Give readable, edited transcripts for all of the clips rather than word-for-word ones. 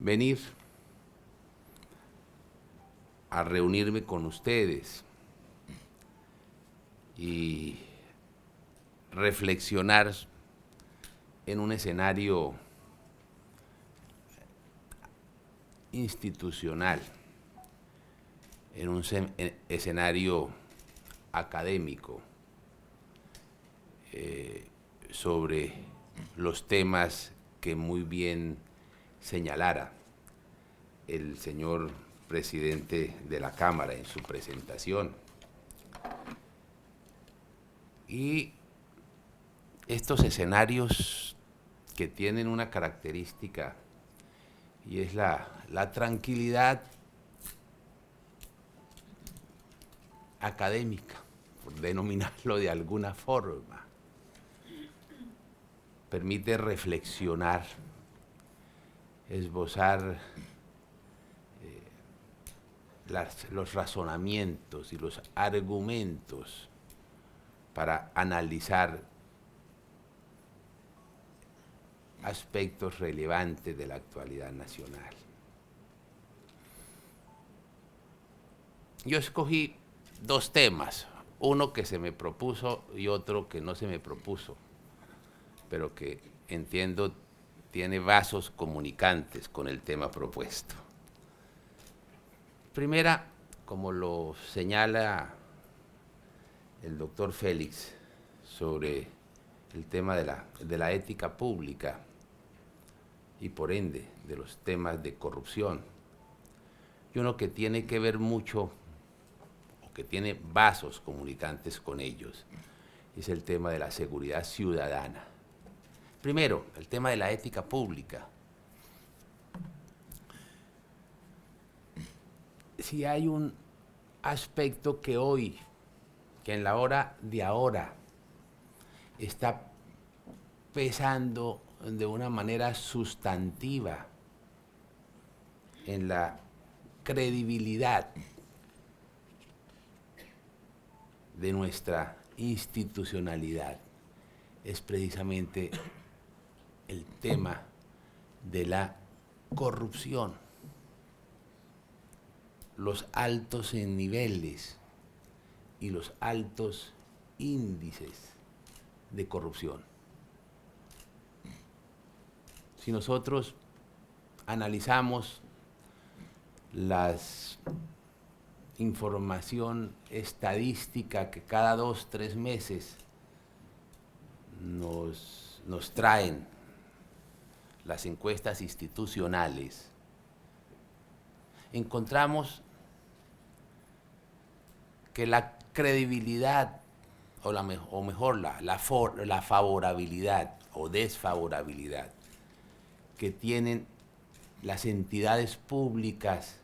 venir a reunirme con ustedes y reflexionar en un escenario institucional, en un escenario académico, sobre los temas que muy bien señalara el señor presidente de la Cámara en su presentación. Y estos escenarios que tienen una característica y es la tranquilidad académica, por denominarlo de alguna forma, permite reflexionar, esbozar los razonamientos y los argumentos para analizar aspectos relevantes de la actualidad nacional. Yo escogí dos temas, uno que se me propuso y otro que no se me propuso, pero que entiendo tiene vasos comunicantes con el tema propuesto. Primera, como lo señala el doctor Félix sobre el tema de la ética pública y por ende de los temas de corrupción, y uno que tiene que ver mucho, o que tiene vasos comunicantes con ellos, es el tema de la seguridad ciudadana. Primero, el tema de la ética pública. Si hay un aspecto que hoy, que en la hora de ahora, está pesando de una manera sustantiva en la credibilidad de nuestra institucionalidad, es precisamente el tema de la corrupción, los altos niveles y los altos índices de corrupción. Si nosotros analizamos la información estadística que cada 2 o 3 meses nos traen las encuestas institucionales, encontramos que la credibilidad, o mejor, la favorabilidad o desfavorabilidad que tienen las entidades públicas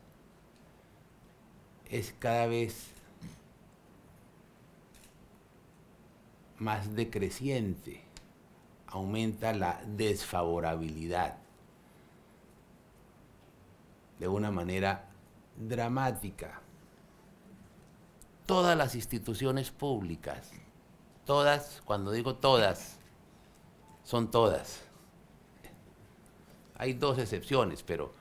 es cada vez más decreciente, aumenta la desfavorabilidad de una manera dramática. Todas las instituciones públicas, todas, cuando digo todas, son todas. Hay 2 excepciones, pero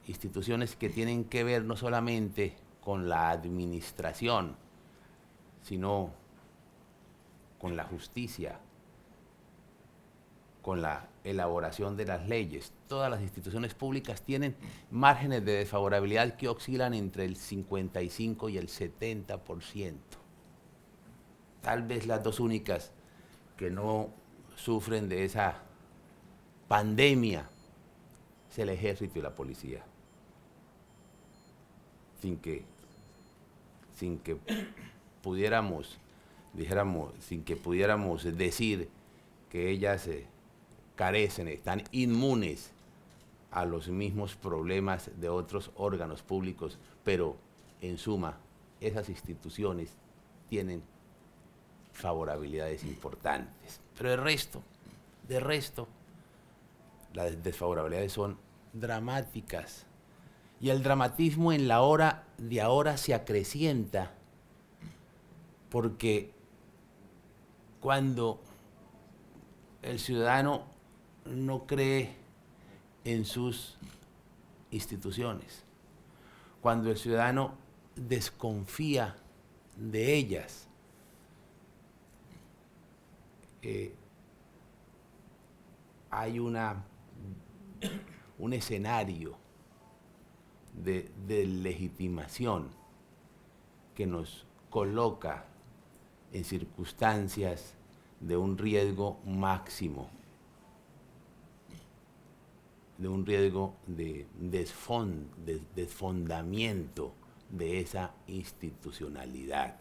instituciones que tienen que ver no solamente con la administración, sino con la justicia, con la elaboración de las leyes. Todas las instituciones públicas tienen márgenes de desfavorabilidad que oscilan entre el 55 y el 70%. Tal vez las 2 únicas que no sufren de esa pandemia es el ejército y la policía. Sin que pudiéramos decir que ellas carecen, están inmunes a los mismos problemas de otros órganos públicos, pero en suma, esas instituciones tienen favorabilidades importantes. Pero de resto, las desfavorabilidades son dramáticas. Y el dramatismo en la hora de ahora se acrecienta porque cuando el ciudadano no cree en sus instituciones, cuando el ciudadano desconfía de ellas, hay un escenario de legitimación que nos coloca en circunstancias de un riesgo máximo, de un riesgo de desfondamiento de esa institucionalidad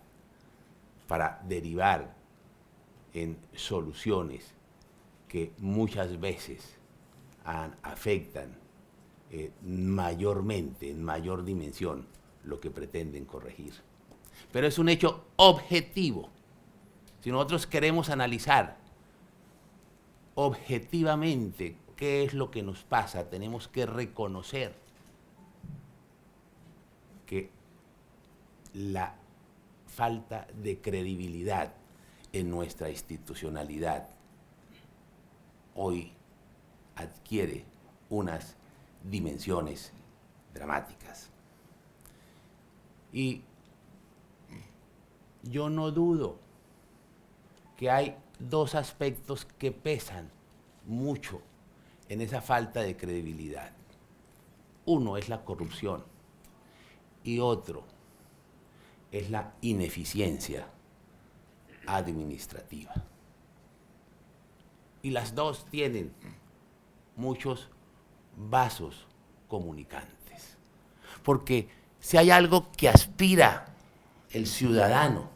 para derivar en soluciones que muchas veces afectan mayormente, en mayor dimensión, lo que pretenden corregir. Pero es un hecho objetivo. Si nosotros queremos analizar objetivamente qué es lo que nos pasa, tenemos que reconocer que la falta de credibilidad en nuestra institucionalidad hoy adquiere unas dimensiones dramáticas. Y yo no dudo que hay dos aspectos que pesan mucho en esa falta de credibilidad. Uno es la corrupción y otro es la ineficiencia administrativa. Y las dos tienen muchos vasos comunicantes. Porque si hay algo que aspira el ciudadano,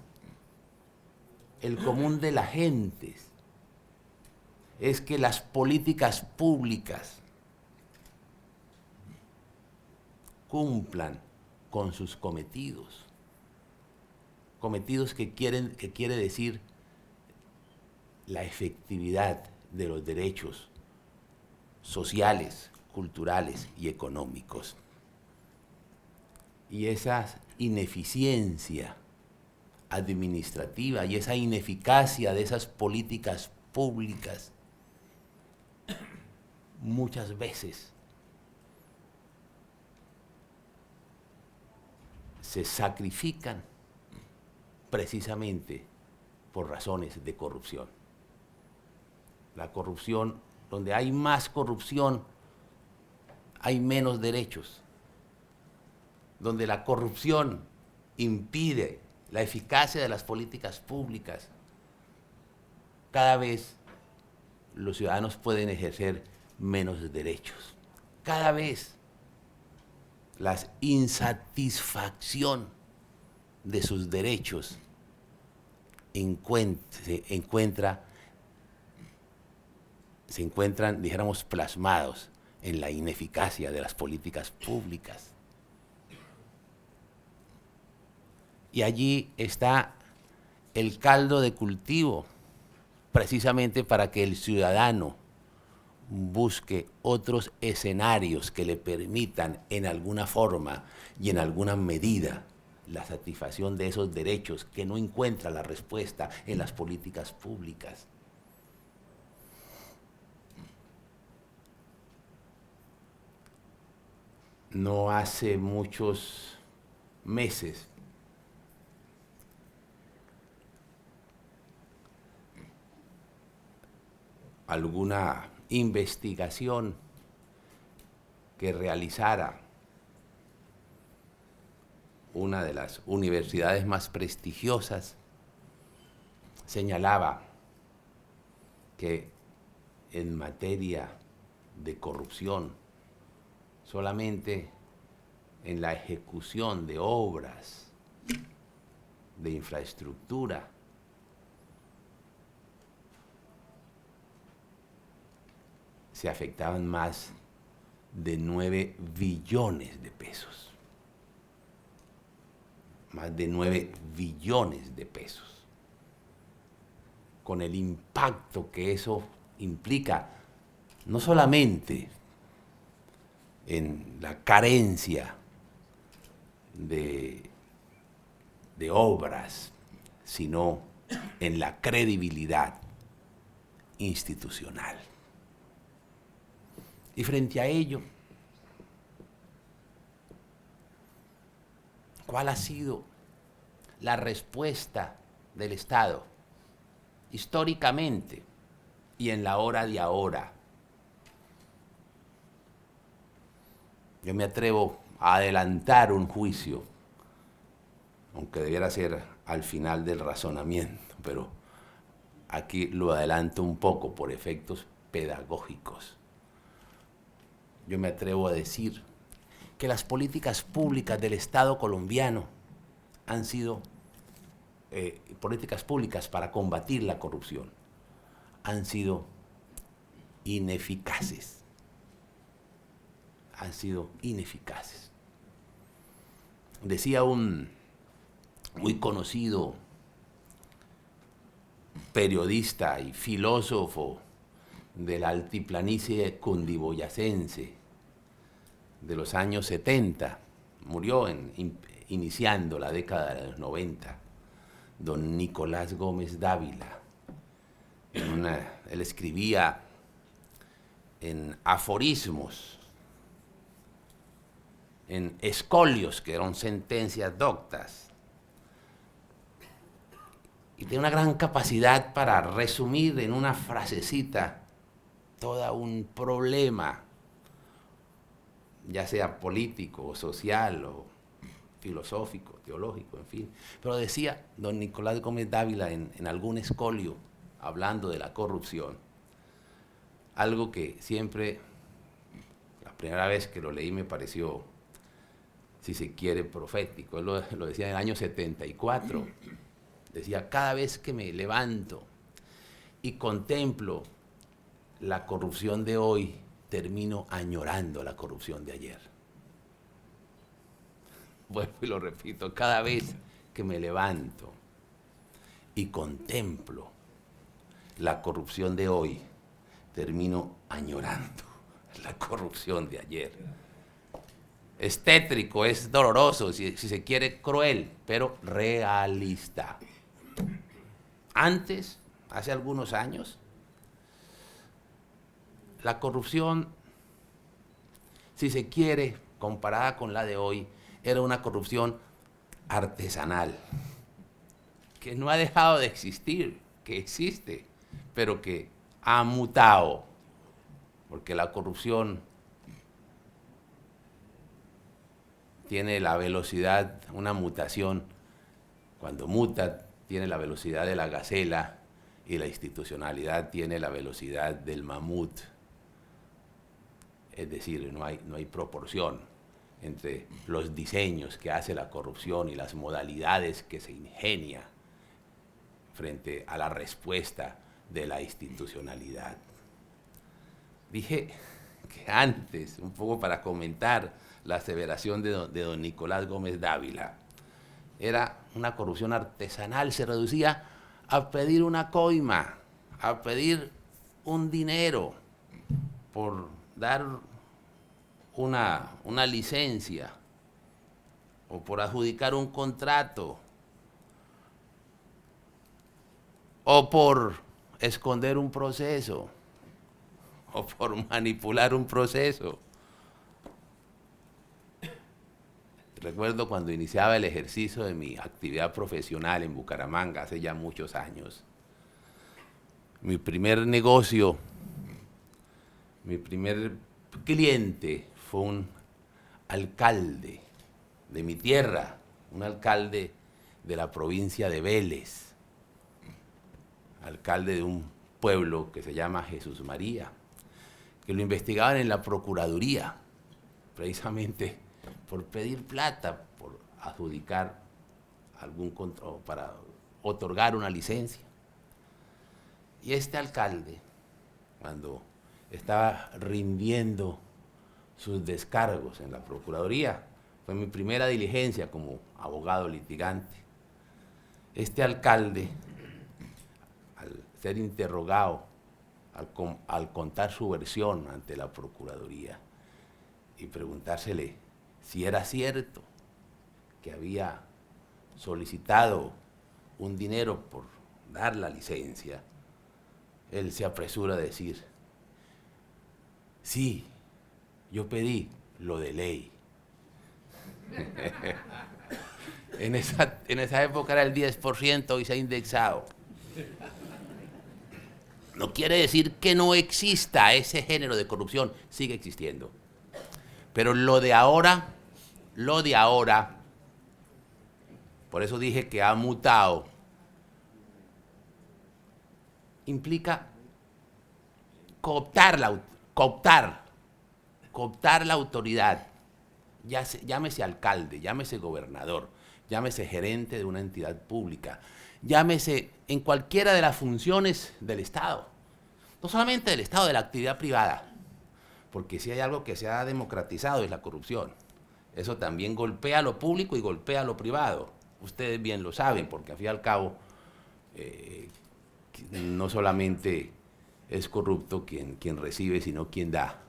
el común de la gente, es que las políticas públicas cumplan con sus cometidos. Cometidos que quiere decir la efectividad de los derechos sociales, culturales y económicos. Y esa ineficiencia administrativa y esa ineficacia de esas políticas públicas muchas veces se sacrifican precisamente por razones de corrupción. La corrupción, donde hay más corrupción, hay menos derechos. Donde la corrupción impide la eficacia de las políticas públicas, cada vez los ciudadanos pueden ejercer menos derechos. Cada vez la insatisfacción de sus derechos se encuentran, dijéramos, plasmados en la ineficacia de las políticas públicas. Y allí está el caldo de cultivo, precisamente para que el ciudadano busque otros escenarios que le permitan en alguna forma y en alguna medida la satisfacción de esos derechos que no encuentra la respuesta en las políticas públicas. No hace muchos meses alguna investigación que realizara una de las universidades más prestigiosas señalaba que en materia de corrupción, solamente en la ejecución de obras de infraestructura se afectaban más de 9 billones de pesos. Más de 9 billones de pesos. Con el impacto que eso implica, no solamente en la carencia de obras, sino en la credibilidad institucional. Y frente a ello, ¿cuál ha sido la respuesta del Estado históricamente y en la hora de ahora? Yo me atrevo a adelantar un juicio, aunque debiera ser al final del razonamiento, pero aquí lo adelanto un poco por efectos pedagógicos. Yo me atrevo a decir que las políticas públicas del Estado colombiano han sido políticas públicas para combatir la corrupción, han sido ineficaces. Han sido ineficaces. Decía un muy conocido periodista y filósofo de la altiplanicie cundiboyacense de los años 70, murió iniciando la década de los 90, don Nicolás Gómez Dávila. Él escribía en aforismos, en escolios, que eran sentencias doctas, y tiene una gran capacidad para resumir en una frasecita todo un problema, ya sea político, o social, o filosófico, teológico, en fin. Pero decía don Nicolás Gómez Dávila en algún escolio, hablando de la corrupción, algo que siempre, la primera vez que lo leí me pareció, si se quiere, profético. Él lo decía en el año 74. Decía, cada vez que me levanto y contemplo la corrupción de hoy, termino añorando la corrupción de ayer. Vuelvo y lo repito, cada vez que me levanto y contemplo la corrupción de hoy, termino añorando la corrupción de ayer. Es tétrico, es doloroso, si se quiere cruel, pero realista. Antes, hace algunos años, la corrupción, si se quiere, comparada con la de hoy, era una corrupción artesanal, que no ha dejado de existir, que existe, pero que ha mutado, porque la corrupción tiene la velocidad, una mutación, cuando muta tiene la velocidad de la gacela y la institucionalidad tiene la velocidad del mamut. Es decir, no hay proporción entre los diseños que hace la corrupción y las modalidades que se ingenia frente a la respuesta de la institucionalidad. Dije que antes, un poco para comentar la aseveración de don Nicolás Gómez Dávila, era una corrupción artesanal, se reducía a pedir una coima, a pedir un dinero por dar una licencia o por adjudicar un contrato o por esconder un proceso o por manipular un proceso. Recuerdo cuando iniciaba el ejercicio de mi actividad profesional en Bucaramanga, hace ya muchos años. Mi primer negocio, mi primer cliente fue un alcalde de mi tierra, un alcalde de la provincia de Vélez, alcalde de un pueblo que se llama Jesús María, que lo investigaban en la Procuraduría, precisamente por pedir plata, por adjudicar algún control, para otorgar una licencia. Y este alcalde, cuando estaba rindiendo sus descargos en la Procuraduría, fue mi primera diligencia como abogado litigante. Este alcalde, al ser interrogado, al contar su versión ante la Procuraduría y preguntársele si era cierto que había solicitado un dinero por dar la licencia, él se apresura a decir, sí, Yo pedí lo de ley. En esa época era el 10% y se ha indexado. No quiere decir que no exista ese género de corrupción, sigue existiendo. Pero lo de ahora, por eso dije que ha mutado, implica cooptar la autoridad, llámese alcalde, llámese gobernador, llámese gerente de una entidad pública, llámese en cualquiera de las funciones del Estado, no solamente del Estado, de la actividad privada, porque si hay algo que se ha democratizado es la corrupción. Eso también golpea lo público y golpea lo privado. Ustedes bien lo saben, porque al fin y al cabo no solamente es corrupto quien recibe, sino quien da.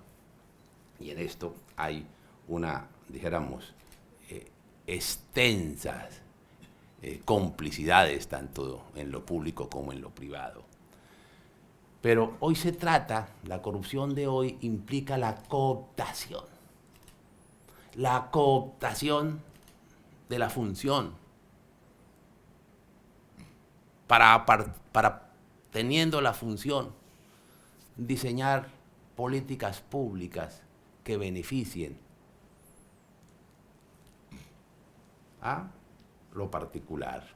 Y en esto hay dijéramos, extensas complicidades, tanto en lo público como en lo privado. Pero hoy se trata, la corrupción de hoy implica la cooptación de la función para teniendo la función, diseñar políticas públicas que beneficien a lo particular.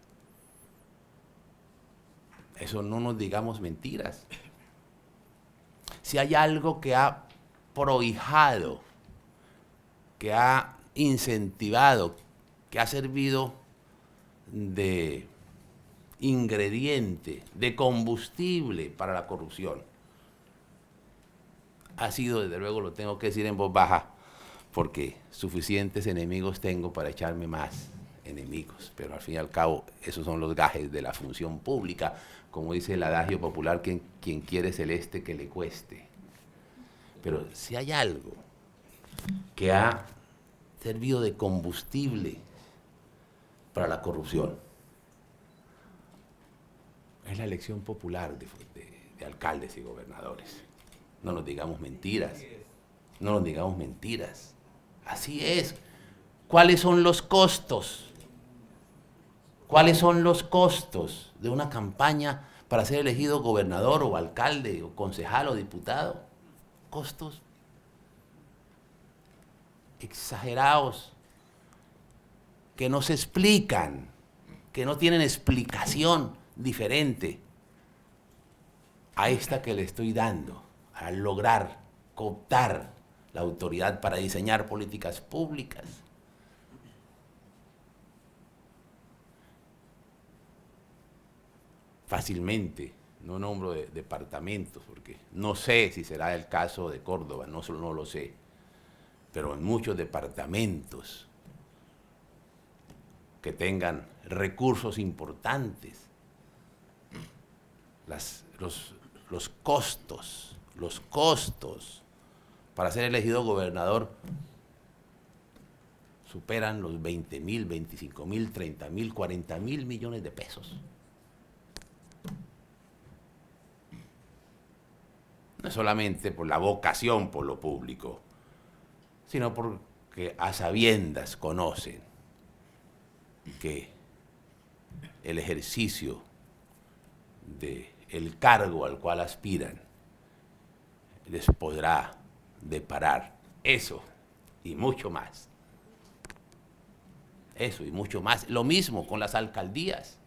Eso no nos digamos mentiras. Si hay algo que ha prohijado, que ha incentivado, que ha servido de ingrediente, de combustible para la corrupción, ha sido, desde luego lo tengo que decir en voz baja, porque suficientes enemigos tengo para echarme más enemigos, pero al fin y al cabo esos son los gajes de la función pública, como dice el adagio popular, quien quiere celeste que le cueste. Pero si hay algo que ha servido de combustible para la corrupción, es la elección popular de alcaldes y gobernadores. No nos digamos mentiras, no nos digamos mentiras. Así es. ¿Cuáles son los costos? ¿Cuáles son los costos de una campaña para ser elegido gobernador o alcalde o concejal o diputado? Costos exagerados que no se explican, que no tienen explicación diferente a esta que le estoy dando, a lograr cooptar la autoridad para diseñar políticas públicas. Fácilmente, no nombro departamentos, porque no sé si será el caso de Córdoba, no lo sé, pero en muchos departamentos que tengan recursos importantes, los costos para ser elegido gobernador superan los 20.000, 25.000, 30.000, 40.000 millones de pesos. No solamente por la vocación por lo público, sino porque a sabiendas conocen que el ejercicio del cargo al cual aspiran les podrá deparar eso y mucho más. Eso y mucho más. Lo mismo con las alcaldías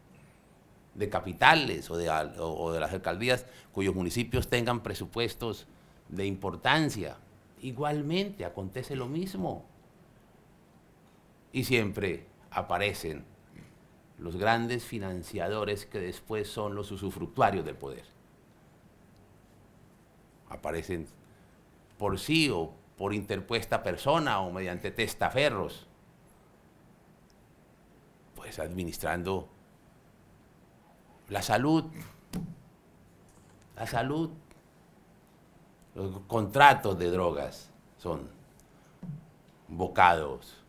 de capitales o de las alcaldías cuyos municipios tengan presupuestos de importancia. Igualmente acontece lo mismo. Y siempre aparecen los grandes financiadores que después son los usufructuarios del poder. Aparecen por sí o por interpuesta persona o mediante testaferros, pues administrando la salud, los contratos de drogas son bocados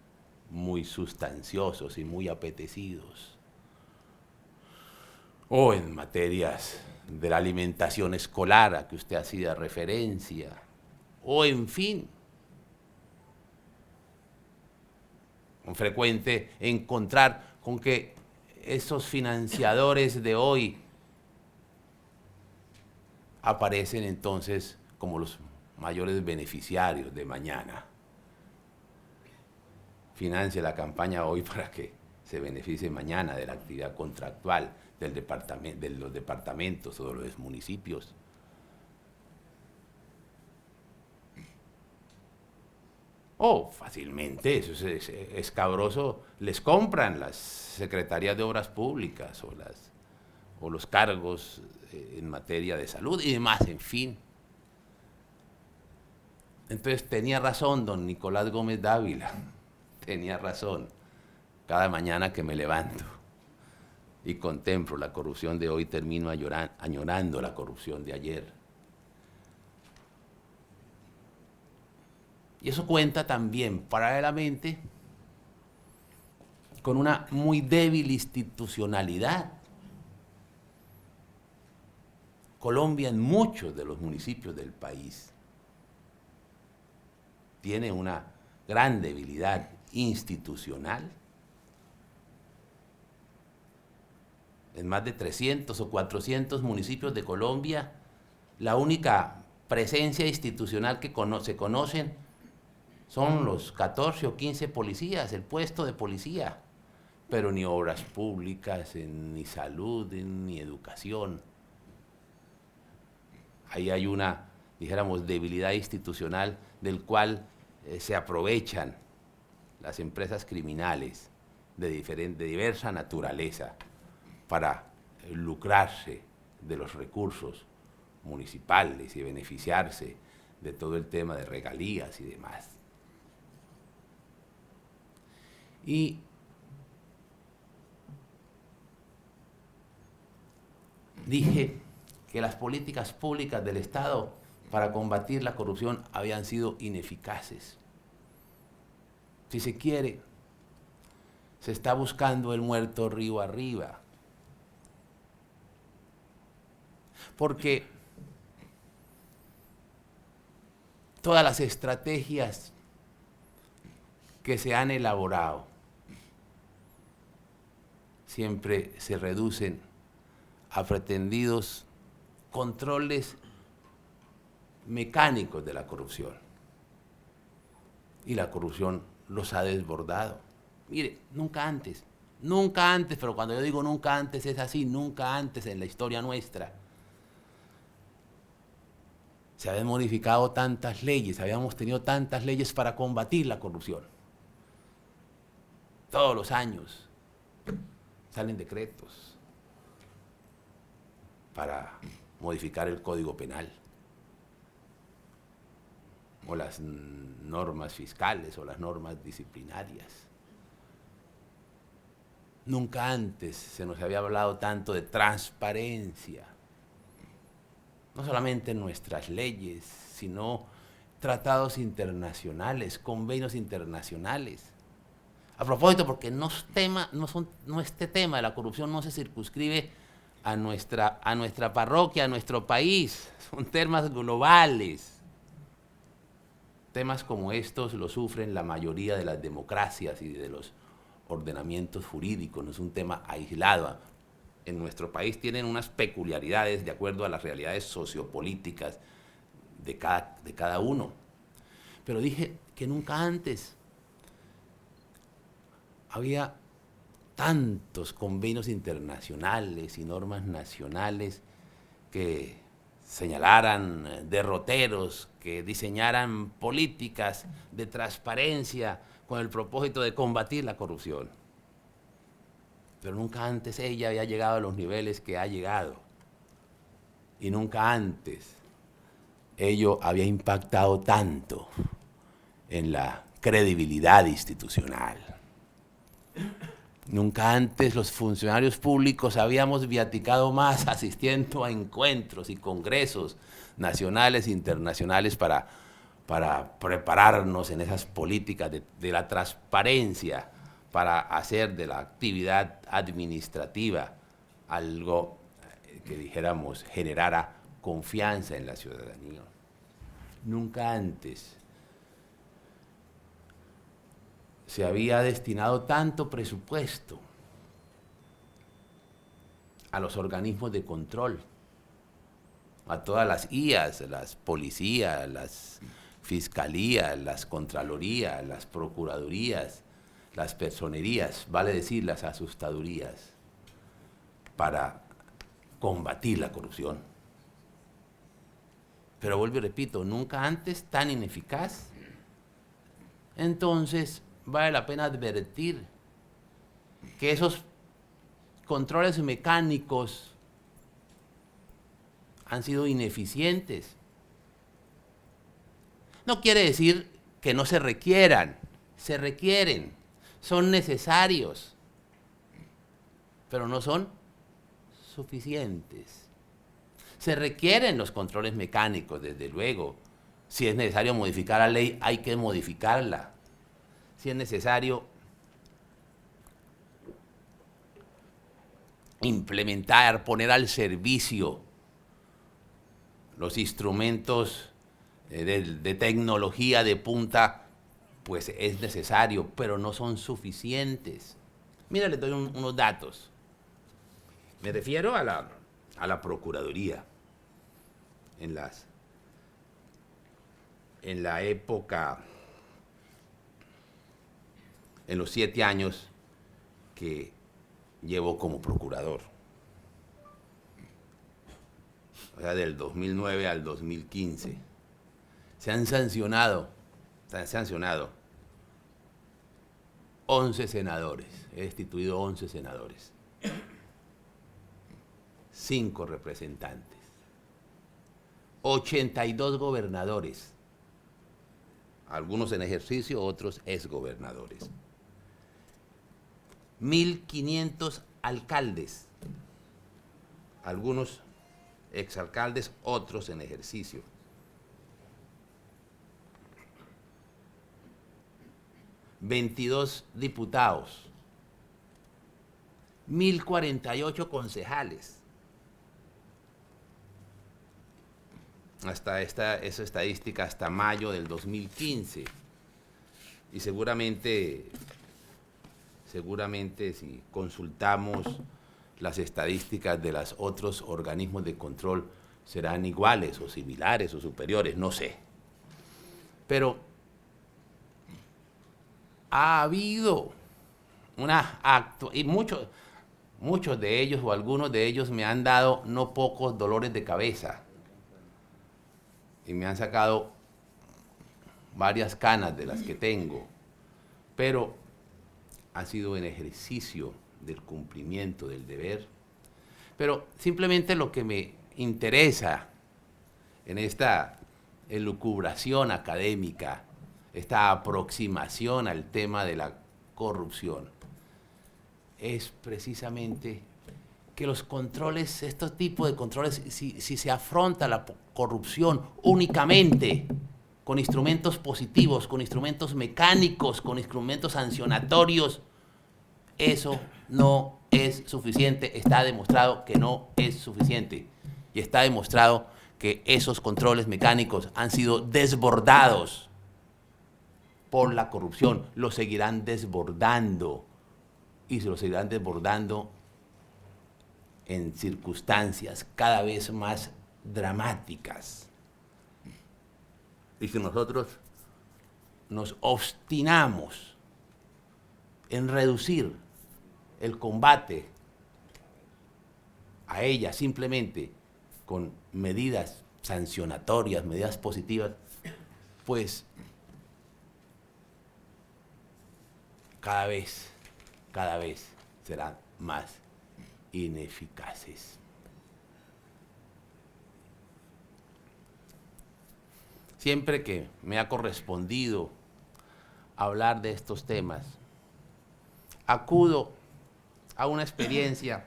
muy sustanciosos y muy apetecidos. O en materias de la alimentación escolar a que usted hacía referencia, o en fin, frecuente encontrar con que esos financiadores de hoy aparecen entonces como los mayores beneficiarios de mañana. Financia la campaña hoy para que se beneficie mañana de la actividad contractual del de los departamentos o de los municipios. O fácilmente, eso es escabroso, les compran las secretarías de obras públicas o los cargos en materia de salud y demás, en fin. Entonces tenía razón don Nicolás Gómez Dávila, tenía razón. Cada mañana que me levanto y contemplo la corrupción de hoy, termino añorando la corrupción de ayer. Y eso cuenta también, paralelamente, con una muy débil institucionalidad. Colombia, en muchos de los municipios del país, tiene una gran debilidad institucional. En más de 300 o 400 municipios de Colombia, la única presencia institucional que se conocen son los 14 o 15 policías, el puesto de policía, pero ni obras públicas, ni salud, ni educación. Ahí hay una, dijéramos, debilidad institucional del cual se aprovechan las empresas criminales de diversa naturaleza para lucrarse de los recursos municipales y beneficiarse de todo el tema de regalías y demás. Y dije que las políticas públicas del Estado para combatir la corrupción habían sido ineficaces. Si se quiere, se está buscando el muerto río arriba. Porque todas las estrategias que se han elaborado siempre se reducen a pretendidos controles mecánicos de la corrupción. Y la corrupción los ha desbordado. Mire, nunca antes, pero cuando yo digo nunca antes es así, nunca antes en la historia nuestra se habían modificado tantas leyes, habíamos tenido tantas leyes para combatir la corrupción. Todos los años salen decretos para modificar el Código Penal, o las normas fiscales, o las normas disciplinarias. Nunca antes se nos había hablado tanto de transparencia, no solamente en nuestras leyes, sino tratados internacionales, convenios internacionales. A propósito, porque este tema de la corrupción no se circunscribe a nuestra parroquia, a nuestro país, son temas globales. Temas como estos los sufren la mayoría de las democracias y de los ordenamientos jurídicos, no es un tema aislado. En nuestro país tienen unas peculiaridades de acuerdo a las realidades sociopolíticas de cada uno. Pero dije que nunca antes había tantos convenios internacionales y normas nacionales que señalaran derroteros, que diseñaran políticas de transparencia con el propósito de combatir la corrupción. Pero nunca antes ella había llegado a los niveles que ha llegado. Y nunca antes ello había impactado tanto en la credibilidad institucional. Nunca antes los funcionarios públicos habíamos viaticado más asistiendo a encuentros y congresos nacionales e internacionales para prepararnos en esas políticas de la transparencia, para hacer de la actividad administrativa algo que dijéramos generara confianza en la ciudadanía. Nunca antes se había destinado tanto presupuesto a los organismos de control, a todas las IAS, las policías, las fiscalías, las contralorías, las procuradurías, las personerías, vale decir, las asustadurías, para combatir la corrupción. Pero vuelvo y repito, nunca antes tan ineficaz. Entonces, vale la pena advertir que esos controles mecánicos han sido ineficientes. No quiere decir que no se requieran, se requieren, son necesarios, pero no son suficientes. Se requieren los controles mecánicos, desde luego. Si es necesario modificar la ley, hay que modificarla. Si es necesario implementar, poner al servicio los instrumentos de tecnología de punta, pues es necesario, pero no son suficientes. Mira, les doy unos datos. Me refiero a la Procuraduría. En la época, en los 7 años que llevo como procurador, o sea, del 2009 al 2015, se han sancionado 11 senadores, he destituido 11 senadores, 5 representantes, 82 gobernadores, algunos en ejercicio, otros exgobernadores, 1.500 alcaldes, algunos exalcaldes, otros en ejercicio, 22 diputados, 1.048 concejales. Hasta esa estadística hasta mayo del 2015. Y seguramente si consultamos las estadísticas de los otros organismos de control, serán iguales o similares o superiores, no sé. Pero ha habido y muchos de ellos o algunos de ellos me han dado no pocos dolores de cabeza y me han sacado varias canas de las que tengo, pero ha sido en ejercicio del cumplimiento del deber. Pero simplemente lo que me interesa en esta elucubración académica, esta aproximación al tema de la corrupción, es precisamente que los controles, estos tipos de controles, si se afronta la corrupción únicamente con instrumentos positivos, con instrumentos mecánicos, con instrumentos sancionatorios, eso no es suficiente. Está demostrado que no es suficiente. Y está demostrado que esos controles mecánicos han sido desbordados por la corrupción. Lo seguirán desbordando. Y se lo seguirán desbordando en circunstancias cada vez más dramáticas. Y si nosotros nos obstinamos en reducir el combate a ella simplemente con medidas sancionatorias, medidas positivas, pues cada vez serán más ineficaces. Siempre que me ha correspondido hablar de estos temas, acudo a una experiencia,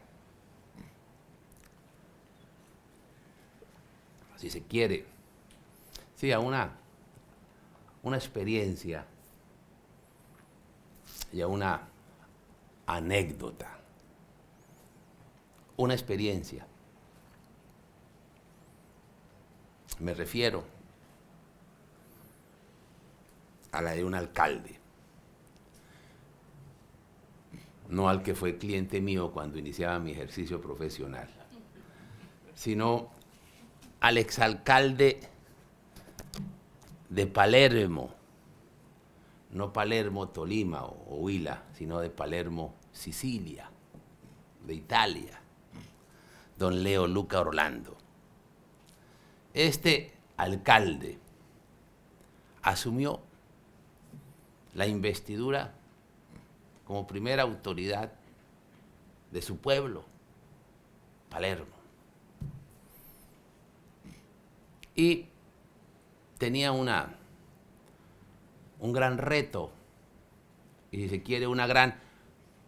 si se quiere, sí, a una experiencia y a una anécdota. Una experiencia. Me refiero a la de un alcalde. no al que fue cliente mío cuando iniciaba mi ejercicio profesional, sino al exalcalde de Palermo, no Palermo, Tolima o Huila, sino de Palermo, Sicilia, de Italia, don Leo Luca Orlando. Este alcalde asumió la investidura como primera autoridad de su pueblo, Palermo. Y tenía un gran reto y, si se quiere, una gran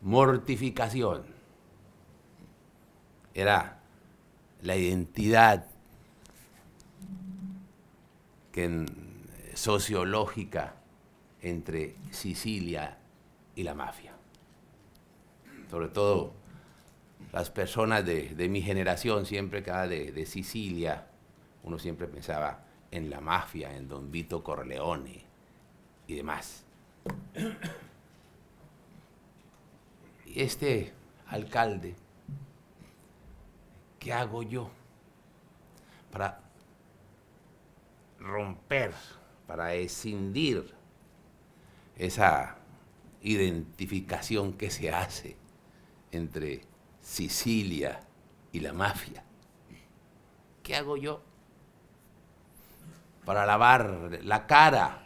mortificación. Era la identidad sociológica entre Sicilia y la mafia. Sobre todo las personas de mi generación, siempre que hablaba de Sicilia, uno siempre pensaba en la mafia, en don Vito Corleone y demás. Y este alcalde, ¿qué hago yo para romper, para escindir esa identificación que se hace entre Sicilia y la mafia? ¿Qué hago yo para lavar la cara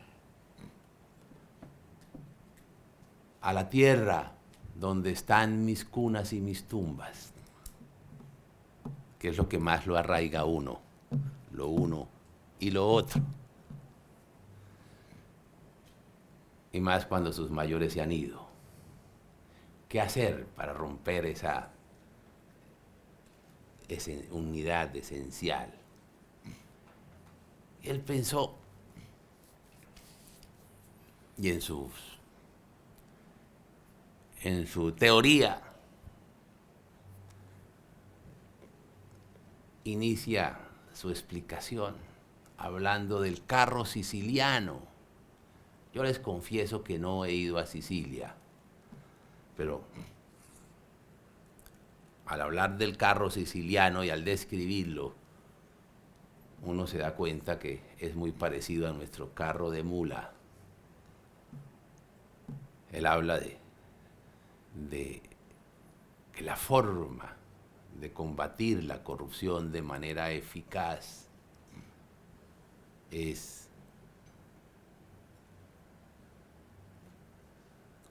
a la tierra donde están mis cunas y mis tumbas? Que es lo que más lo arraiga a uno, lo uno y lo otro. Y más cuando sus mayores se han ido. ¿Qué hacer para romper esa unidad esencial? Y él pensó, y en su teoría inicia su explicación hablando del carro siciliano. Yo les confieso que no he ido a Sicilia, pero al hablar del carro siciliano y al describirlo, uno se da cuenta que es muy parecido a nuestro carro de mula. Él habla de que la forma de combatir la corrupción de manera eficaz es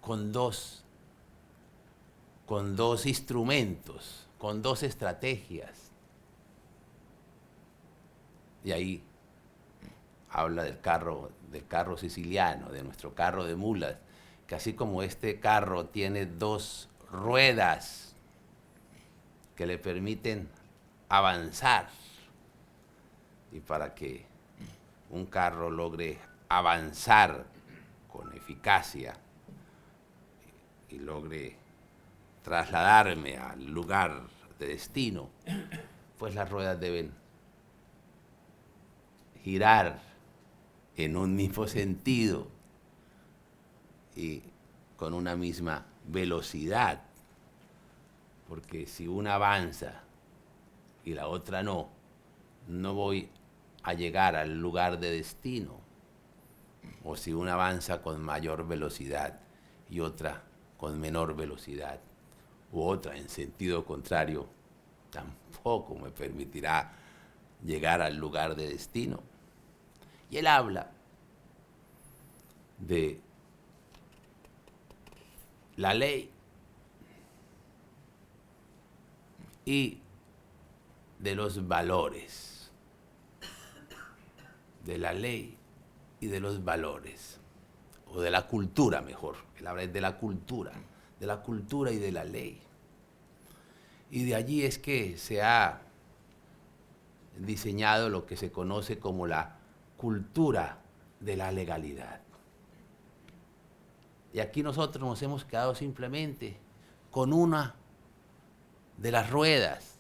con dos instrumentos, con dos estrategias. Y ahí habla del carro siciliano, de nuestro carro de mulas, que así como este carro tiene dos ruedas que le permiten avanzar, y para que un carro logre avanzar con eficacia y logre trasladarme al lugar de destino, pues las ruedas deben girar en un mismo sentido y con una misma velocidad, porque si una avanza y la otra no voy a llegar al lugar de destino. O si una avanza con mayor velocidad y otra con menor velocidad, u otra en sentido contrario, tampoco me permitirá llegar al lugar de destino. Y él habla de la ley y de los valores, de la ley y de los valores, o de la cultura mejor. Él habla de la cultura y de la ley. Y de allí es que se ha diseñado lo que se conoce como la cultura de la legalidad. Y aquí nosotros nos hemos quedado simplemente con una de las ruedas,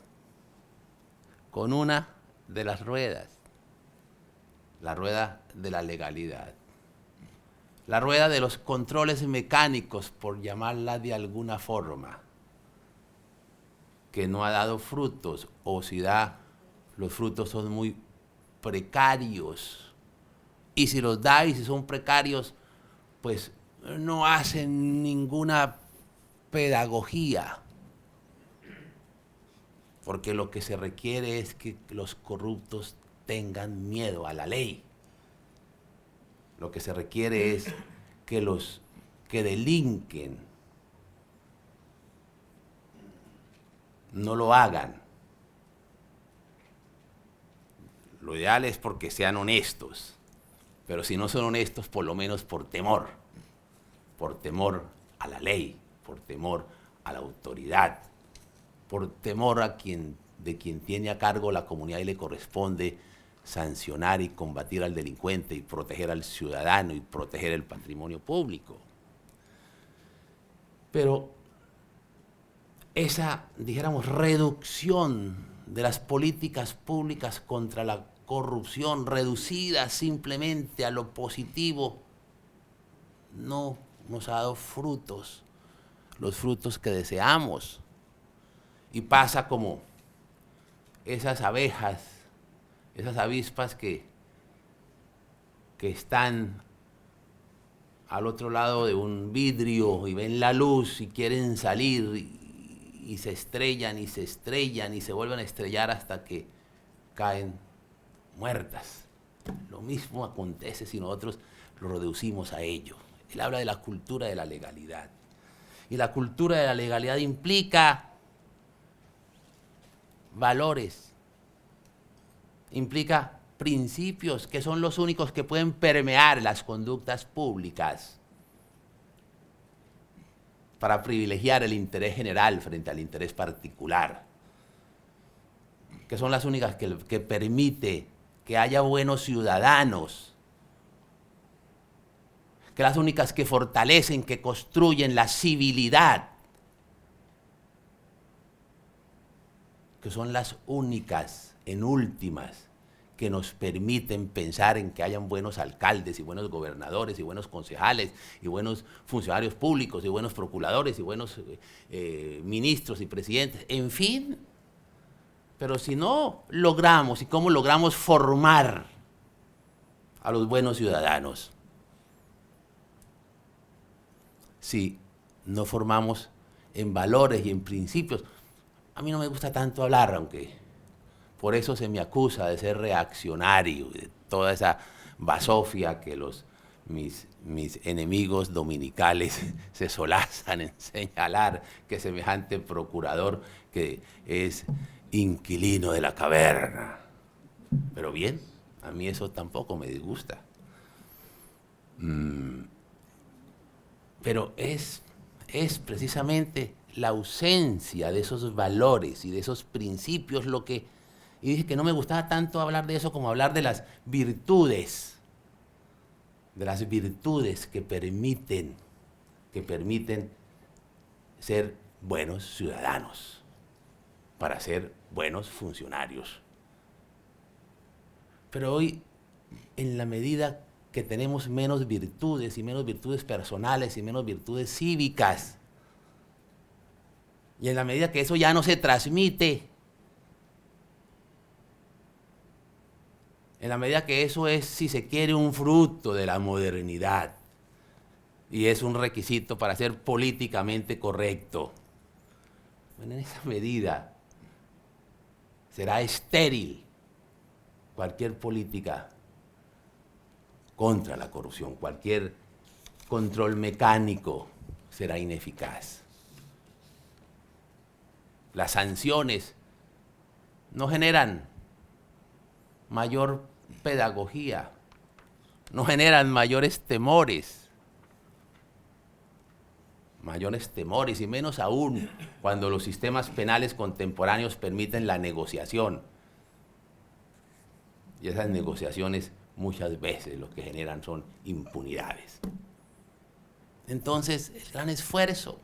la rueda de la legalidad. La rueda de los controles mecánicos, por llamarla de alguna forma, que no ha dado frutos, o si da, los frutos son muy precarios. Y si los da y si son precarios, pues no hacen ninguna pedagogía. Porque lo que se requiere es que los corruptos tengan miedo a la ley. Lo que se requiere es que los que delinquen no lo hagan. Lo ideal es porque sean honestos, pero si no son honestos, por lo menos por temor a la ley, por temor a la autoridad, por temor de quien tiene a cargo la comunidad y le corresponde sancionar y combatir al delincuente y proteger al ciudadano y proteger el patrimonio público. Pero esa, dijéramos, reducción de las políticas públicas contra la corrupción, reducida simplemente a lo positivo, no nos ha dado frutos, los frutos que deseamos. Y pasa como esas abejas, esas avispas que están al otro lado de un vidrio y ven la luz y quieren salir y se estrellan y se estrellan y se vuelven a estrellar hasta que caen muertas. Lo mismo acontece si nosotros lo reducimos a ello. Él habla de la cultura de la legalidad. Y la cultura de la legalidad implica valores, implica principios que son los únicos que pueden permear las conductas públicas para privilegiar el interés general frente al interés particular, que son las únicas que permite que haya buenos ciudadanos, que las únicas que fortalecen, que construyen la civilidad, que son las únicas, en últimas, que nos permiten pensar en que hayan buenos alcaldes y buenos gobernadores y buenos concejales y buenos funcionarios públicos y buenos procuradores y buenos ministros y presidentes, en fin. Pero si no logramos, ¿y cómo logramos formar a los buenos ciudadanos? Si no formamos en valores y en principios. A mí no me gusta tanto hablar, aunque por eso se me acusa de ser reaccionario, de toda esa basofia que mis enemigos dominicales se solazan en señalar que semejante procurador que es inquilino de la caverna. Pero bien, a mí eso tampoco me disgusta. Pero es precisamente la ausencia de esos valores y de esos principios lo que... Y dije que no me gustaba tanto hablar de eso como hablar de las virtudes que permiten ser buenos ciudadanos, para ser buenos funcionarios. Pero hoy, en la medida que tenemos menos virtudes, y menos virtudes personales, y menos virtudes cívicas, y en la medida que eso ya no se transmite, en la medida que eso es, si se quiere, un fruto de la modernidad, y es un requisito para ser políticamente correcto, bueno, en esa medida será estéril cualquier política contra la corrupción, cualquier control mecánico será ineficaz. Las sanciones no generan mayor pedagogía, no generan mayores temores, y menos aún cuando los sistemas penales contemporáneos permiten la negociación. Y esas negociaciones muchas veces lo que generan son impunidades. Entonces, el gran esfuerzo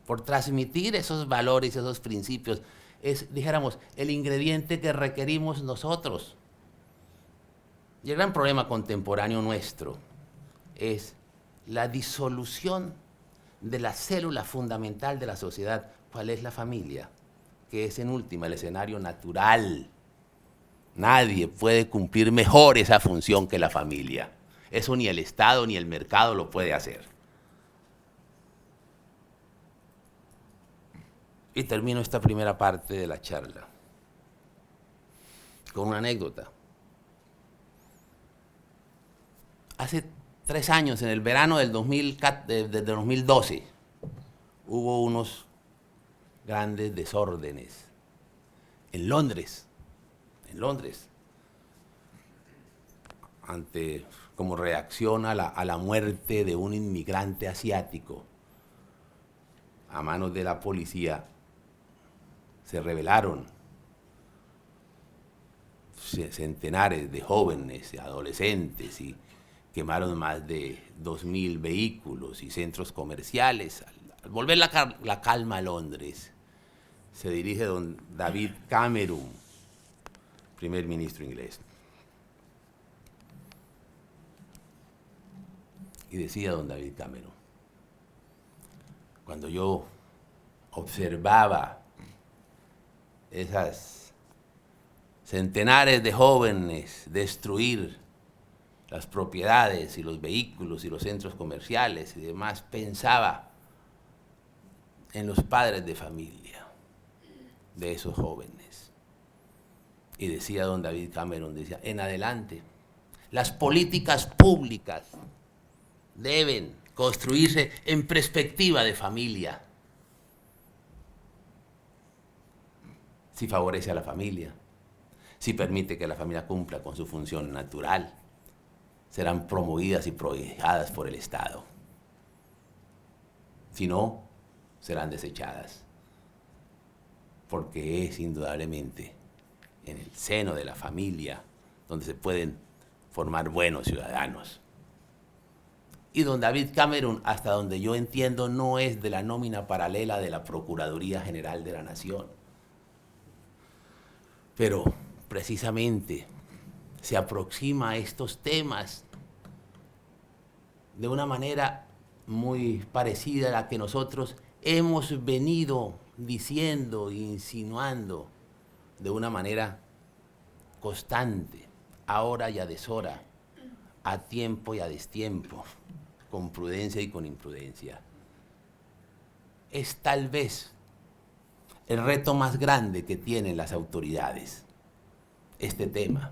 por transmitir esos valores, esos principios, es, dijéramos, el ingrediente que requerimos nosotros. Y el gran problema contemporáneo nuestro es la disolución de la célula fundamental de la sociedad. ¿Cuál es la familia? Que es en última el escenario natural. Nadie puede cumplir mejor esa función que la familia. Eso ni el Estado ni el mercado lo puede hacer. Y termino esta primera parte de la charla con una anécdota. Hace 3 años, en el verano del 2012, hubo unos grandes desórdenes en Londres, como reacción a la muerte de un inmigrante asiático a manos de la policía. Se rebelaron centenares de jóvenes, adolescentes, y quemaron más de 2.000 vehículos y centros comerciales. Al volver la calma a Londres, se dirige don David Cameron, primer ministro inglés, y decía don David Cameron: cuando yo observaba esas centenares de jóvenes destruir las propiedades y los vehículos y los centros comerciales y demás, pensaba en los padres de familia de esos jóvenes. Y decía don David Cameron, decía, en adelante, las políticas públicas deben construirse en perspectiva de familia. Si favorece a la familia, si permite que la familia cumpla con su función natural, serán promovidas y protegidas por el Estado. Si no, serán desechadas, porque es indudablemente en el seno de la familia donde se pueden formar buenos ciudadanos. Y don David Cameron, hasta donde yo entiendo, no es de la nómina paralela de la Procuraduría General de la Nación. Pero precisamente se aproxima a estos temas de una manera muy parecida a la que nosotros hemos venido diciendo e insinuando de una manera constante, a hora y a deshora, a tiempo y a destiempo, con prudencia y con imprudencia. Es tal vez el reto más grande que tienen las autoridades, este tema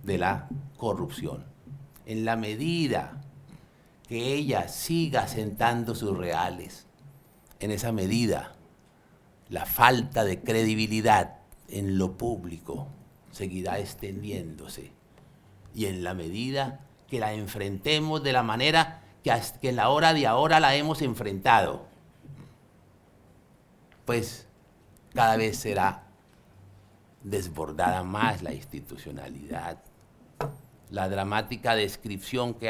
de la corrupción. En la medida que ella siga sentando sus reales, en esa medida la falta de credibilidad en lo público seguirá extendiéndose, y en la medida que la enfrentemos de la manera que en la hora de ahora la hemos enfrentado, pues cada vez será desbordada más la institucionalidad. La dramática descripción que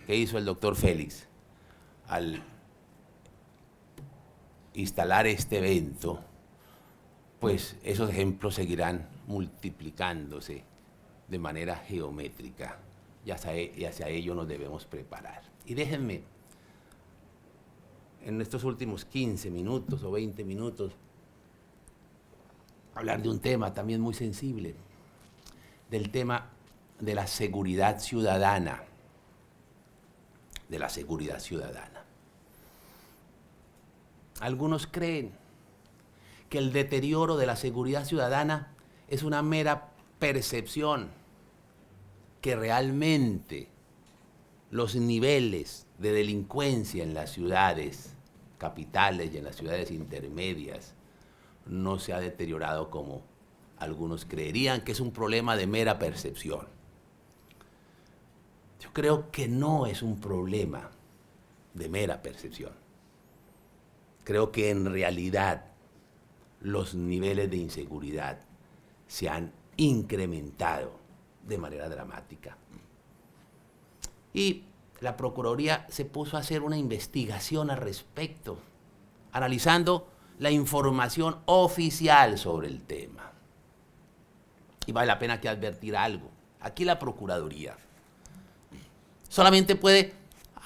hizo el doctor Félix al instalar este evento, pues esos ejemplos seguirán multiplicándose de manera geométrica, y hacia ello nos debemos preparar. Y déjenme, en estos últimos 15 minutos o 20 minutos, hablar de un tema también muy sensible, del tema de la seguridad ciudadana, Algunos creen que el deterioro de la seguridad ciudadana es una mera percepción, que realmente los niveles de delincuencia en las ciudades capitales y en las ciudades intermedias no se ha deteriorado como algunos creerían, que es un problema de mera percepción. Yo creo que no es un problema de mera percepción. Creo que en realidad los niveles de inseguridad se han incrementado de manera dramática. Y la Procuraduría se puso a hacer una investigación al respecto, analizando la información oficial sobre el tema. Y vale la pena que advertir algo. Aquí la Procuraduría solamente puede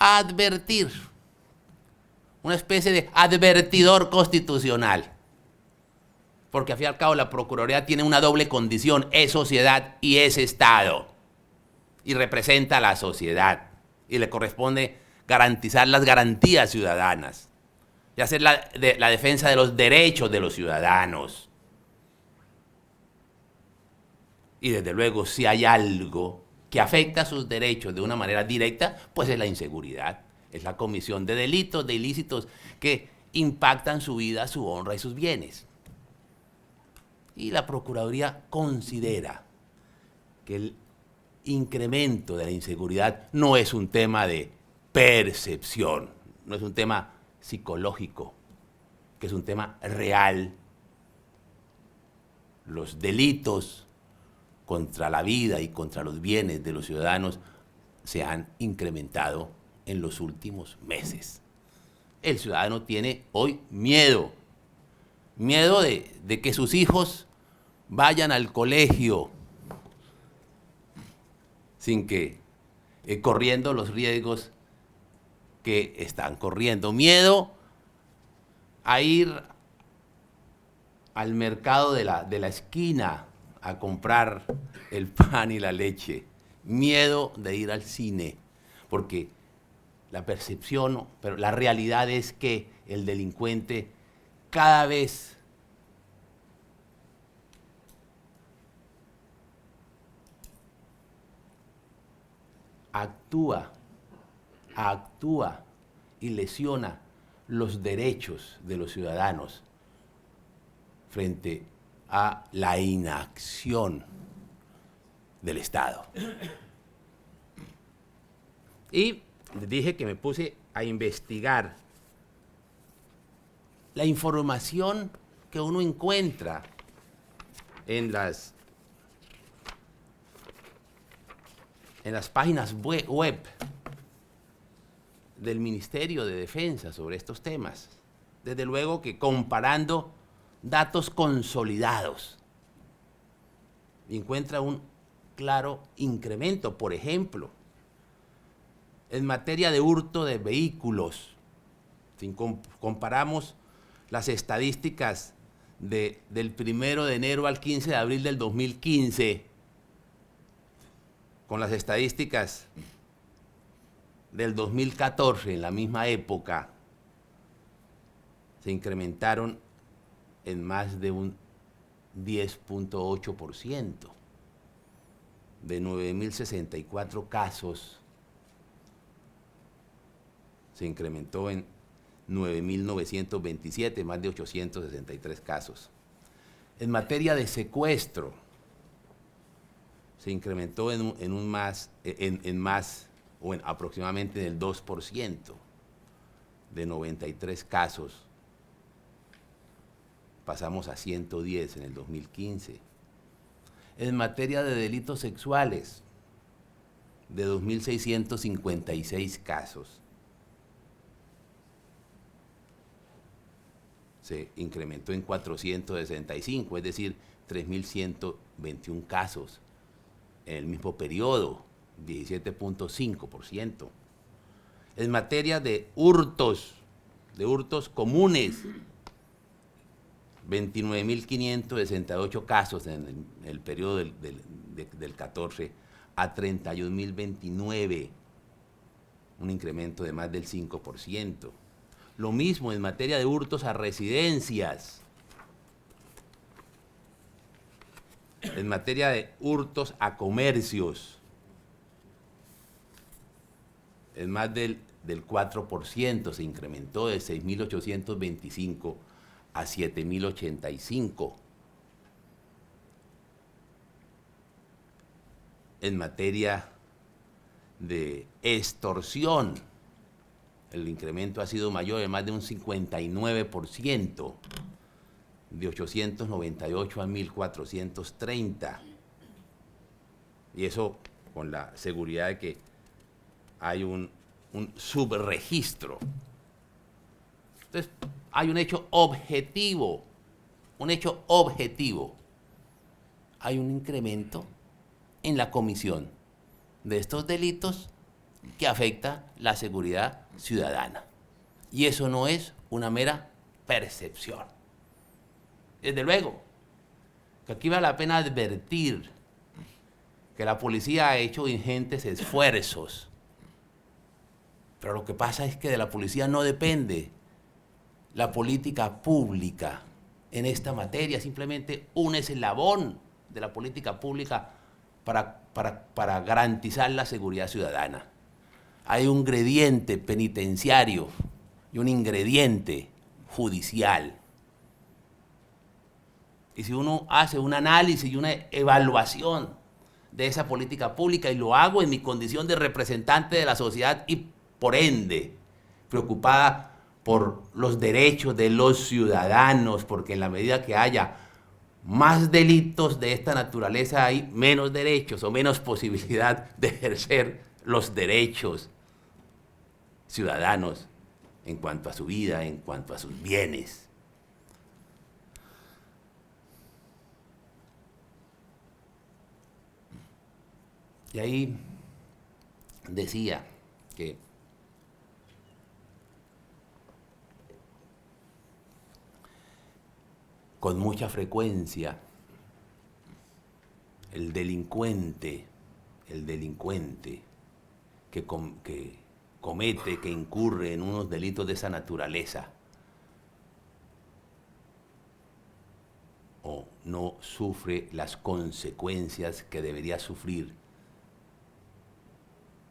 advertir, una especie de advertidor constitucional. Porque al fin y al cabo la Procuraduría tiene una doble condición, es sociedad y es Estado. Y representa a la sociedad. Y le corresponde garantizar las garantías ciudadanas. Y hacer la defensa de los derechos de los ciudadanos. Y desde luego, si hay algo que afecta a sus derechos de una manera directa, pues es la inseguridad. Es la comisión de delitos, de ilícitos que impactan su vida, su honra y sus bienes. Y la Procuraduría considera que el incremento de la inseguridad no es un tema de percepción, no es un tema psicológico, que es un tema real. Los delitos contra la vida y contra los bienes de los ciudadanos se han incrementado en los últimos meses. El ciudadano tiene hoy miedo de que sus hijos vayan al colegio sin que corriendo los riesgos que están corriendo. Miedo a ir al mercado de la esquina a comprar el pan y la leche. Miedo de ir al cine, porque la percepción, pero la realidad es que el delincuente cada vez actúa y lesiona los derechos de los ciudadanos frente a la inacción del Estado. Y les dije que me puse a investigar la información que uno encuentra en las páginas web del Ministerio de Defensa sobre estos temas. Desde luego que comparando datos consolidados, encuentra un claro incremento. Por ejemplo, en materia de hurto de vehículos, si comparamos las estadísticas del 1 de enero al 15 de abril del 2015 con las estadísticas del 2014, en la misma época, se incrementaron en más de un 10.8%. De 9.064 casos, se incrementó en 9.927, más de 863 casos. En materia de secuestro, se incrementó en aproximadamente el 2%, de 93 casos. Pasamos a 110 en el 2015. En materia de delitos sexuales, de 2.656 casos, se incrementó en 465, es decir, 3.121 casos en el mismo periodo, 17.5%. En materia de hurtos comunes, 29.568 casos en el periodo del 14 a 31.029, un incremento de más del 5%. Lo mismo en materia de hurtos a residencias. En materia de hurtos a comercios, es más del 4%, se incrementó de 6.825 a 7.085. En materia de extorsión, el incremento ha sido mayor, de más de un 59%, de 898 a 1.430. Y eso con la seguridad de que hay un subregistro. Entonces, hay un hecho objetivo, Hay un incremento en la comisión de estos delitos que afecta la seguridad ciudadana. Y eso no es una mera percepción. Desde luego, que aquí vale la pena advertir que la policía ha hecho ingentes esfuerzos, pero lo que pasa es que de la policía no depende la política pública en esta materia, simplemente un eslabón de la política pública para garantizar la seguridad ciudadana. Hay un ingrediente penitenciario y un ingrediente judicial. Y si uno hace un análisis y una evaluación de esa política pública, y lo hago en mi condición de representante de la sociedad y por ende preocupada por los derechos de los ciudadanos, porque en la medida que haya más delitos de esta naturaleza hay menos derechos o menos posibilidad de ejercer los derechos ciudadanos en cuanto a su vida, en cuanto a sus bienes. Y ahí decía que con mucha frecuencia el delincuente que comete, que incurre en unos delitos de esa naturaleza, o no sufre las consecuencias que debería sufrir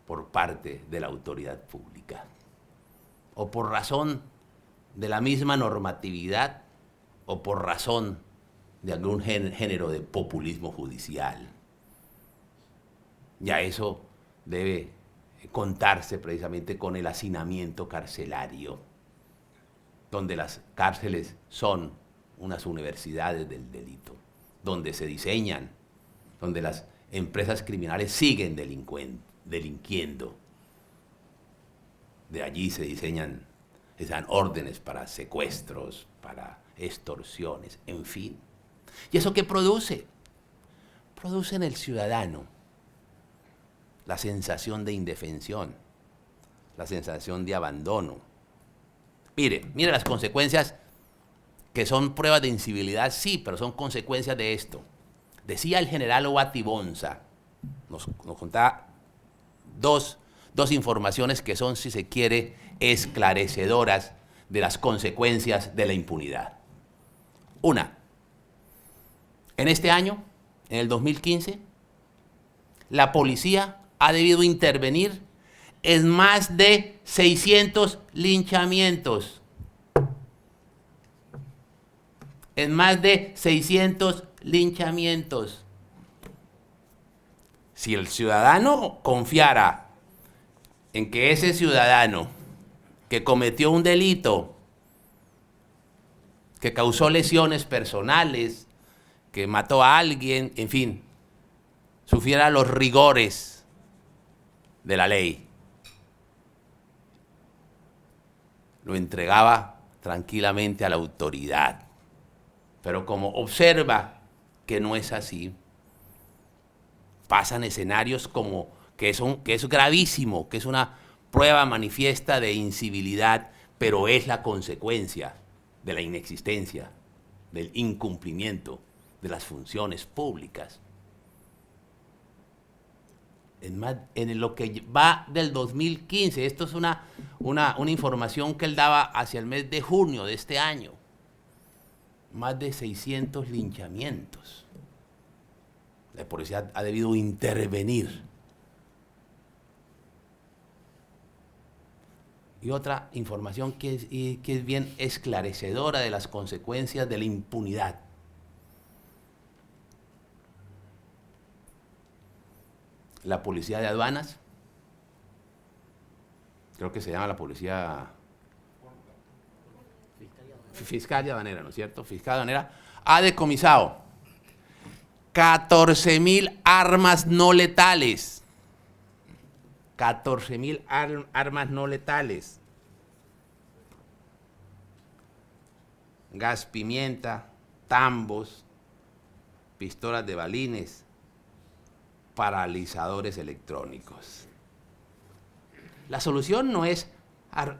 por parte de la autoridad pública, o por razón de la misma normatividad, o por razón de algún género de populismo judicial. Ya eso debe contarse precisamente con el hacinamiento carcelario, donde las cárceles son unas universidades del delito, donde se diseñan, donde las empresas criminales siguen delinquiendo. De allí se dan órdenes para secuestros, para extorsiones, en fin. ¿Y eso qué produce? Produce en el ciudadano la sensación de indefensión, la sensación de abandono. Mire las consecuencias que son pruebas de incivilidad, sí, pero son consecuencias de esto. Decía el general Obatibonza, nos contaba dos informaciones que son, si se quiere, esclarecedoras de las consecuencias de la impunidad. Una, en este año, en el 2015, la policía ha debido intervenir en más de 600 linchamientos. En más de 600 linchamientos. Si el ciudadano confiara en que ese ciudadano que cometió un delito, que causó lesiones personales, que mató a alguien, en fin, sufriera los rigores de la ley, lo entregaba tranquilamente a la autoridad. Pero como observa que no es así, pasan escenarios como que es gravísimo, que es una prueba manifiesta de incivilidad, pero es la consecuencia de la inexistencia, del incumplimiento de las funciones públicas. En lo que va del 2015, esto es una información que él daba hacia el mes de junio de este año, más de 600 linchamientos. La policía ha debido intervenir. Y otra información que es bien esclarecedora de las consecuencias de la impunidad. La policía de aduanas, creo que se llama la policía fiscal de aduanera, ¿no es cierto? Fiscal de aduanera ha decomisado 14.000 armas no letales. 14.000 armas no letales. Gas pimienta, tambos, pistolas de balines, paralizadores electrónicos. La solución no es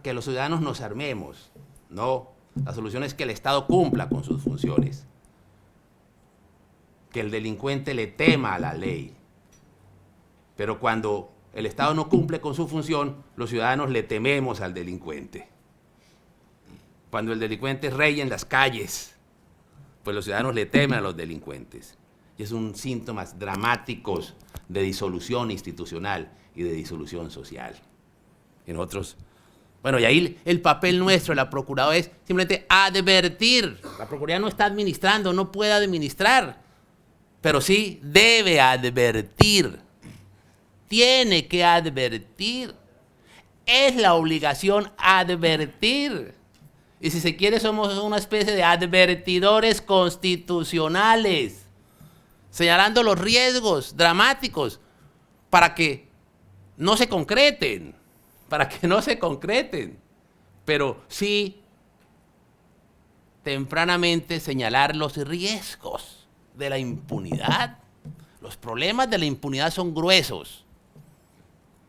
que los ciudadanos nos armemos, no. La solución es que el Estado cumpla con sus funciones, que el delincuente le tema a la ley. Pero cuando el Estado no cumple con su función, los ciudadanos le tememos al delincuente. Cuando el delincuente es rey en las calles, pues los ciudadanos le temen a los delincuentes. Y es un síntoma dramático de disolución institucional y de disolución social. Y nosotros, bueno, y ahí el papel nuestro, la Procuraduría, es simplemente advertir. La Procuraduría no está administrando, no puede administrar, pero sí debe advertir. Tiene que advertir. Es la obligación advertir. Y si se quiere, somos una especie de advertidores constitucionales, señalando los riesgos dramáticos para que no se concreten, pero sí tempranamente señalar los riesgos de la impunidad. Los problemas de la impunidad son gruesos.